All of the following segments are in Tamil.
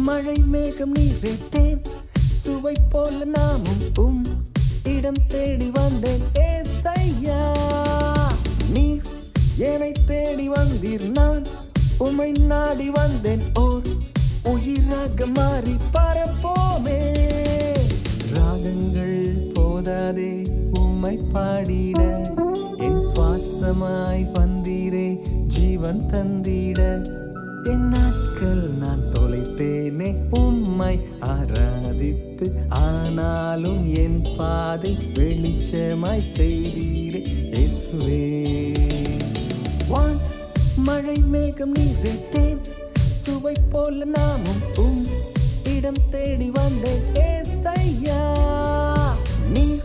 மழை மேகம் நீரேத்தேன் சுவை போல நாமும் இடம் தேடி வந்தேன் ஏசையா. நீர் என்னை தேடி வந்தீர், நான் உம்மை நாடி வந்தேன். ஓர் உயிராக மாறி பரப்போமே. ராகங்கள் போதாதே உம்மை பாடிட, என் சுவாசமாய் வந்தீரே ஜீவன் தந்திட. என் நாட்கள் நான் தொலைத்தேனே உம்மை ஆராதித்து, ஆனாலும் என் பாதை வெளிச்சமாய் செய்தீரே இயேசுவே. வான் மழை மேகம் நீரேத்தேன் சுவை போல நாமும் இடம் தேடி வந்தேன் ஏசையா. நீர்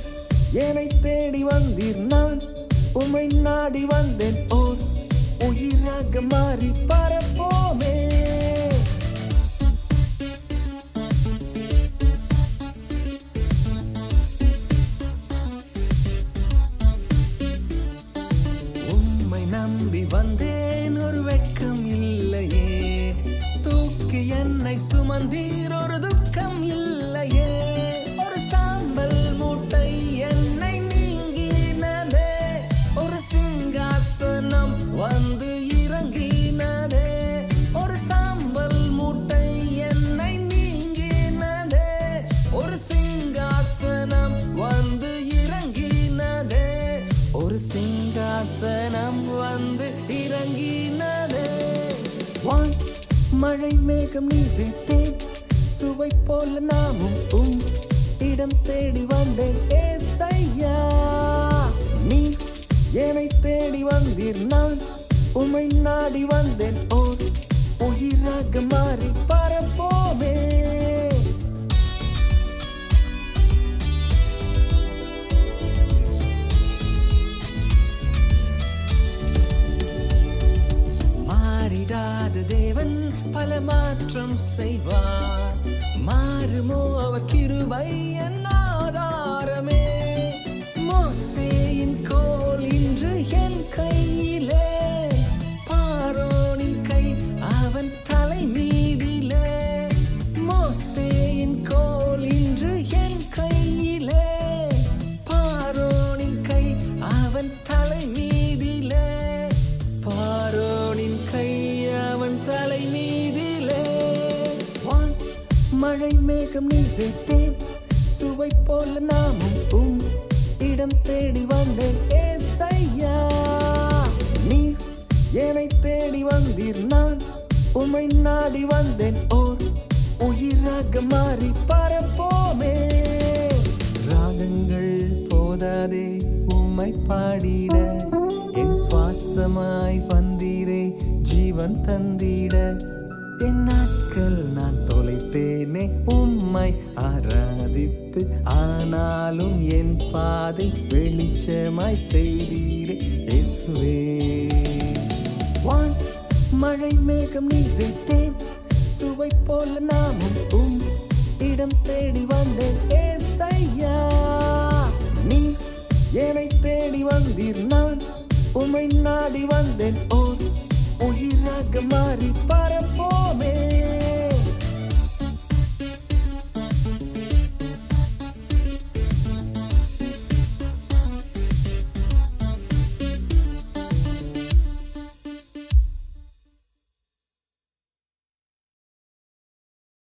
என்னை தேடி வந்தீர், நான் உம்மை நாடி வந்தேன். ஓர் உயிராக மாறி பரப்போமே. உம்மை நம்பி வந்தேன், ஒரு வெட்கம் இல்லையே. தூக்கி என்னை சுமந்தீர், ஒரு துக்கம் இல்லையே. ஒரு சாம்பல் மூட்டை என்னை நீங்கினதே, ஒரு சிங்காசனம் வந்து இறங்கினதே. ஒரு சாம்பல் மூட்டை என்னை நீங்கினதே, ஒரு சிங்காசனம் வந்து இறங்கினதே. ஒரு சிங்காசனம் வந்து இறங்கினதே. வான் மழை மேகம் நீரேத்தேன் சுவை போல நாமும் இடம் தேடி வந்தேன் ஏசையா. நீர் என்னை தேடி வந்தீர், நான் உம்மை நாடி வந்தேன். ஓர் உயிராக மாறி பரப்போமே. மாறிடாத தேவன் பல மாற்றம் செய்வார். மாறுமோ அவர் கிருபை என் ஆதாரமே. மோசேயின் கோல் இன்று என் கையிலே, பார்வோனின் கை அவன் தலை மீதிலே. மோசேயின் கோல் இன்று என் கையிலே, பார்வோனின் கை அவன் தலை மீதிலே. பார்வோனின் கை அவன் தலை மீதிலே. வான் மழை மேகம் நீரேத்தேன் சுவை போல நாமும் இடம் தேடி வந்தேன் ஏசையா. நீர் என்னை தேடி வந்தீர், நான் உம்மை நாடி வந்தேன். ஓர் உயிராக மாறி பரப்போமே. ராகங்கள் போதாதே உம்மை பாடிட, என் சுவாசமாய் வந்தீரே ஜீவன் தந்திட. என் நாட்கள் நான் தொலைத்தேனே உம்மை ஆராதித்து, ஆனாலும் என் பாதை வெளிச்சமாய் செய்தீரே இயேசுவே. வான் மழை மேகம் நீரேத்தேன் சுவை போல நாமும் இடம் தேடி வந்தேன் ஏசையா. நீர் என்னை தேடி வந்தீர், நான் உம்மை நாடி வந்தேன். ஓர் உயிராக மாறி பரப்போமே.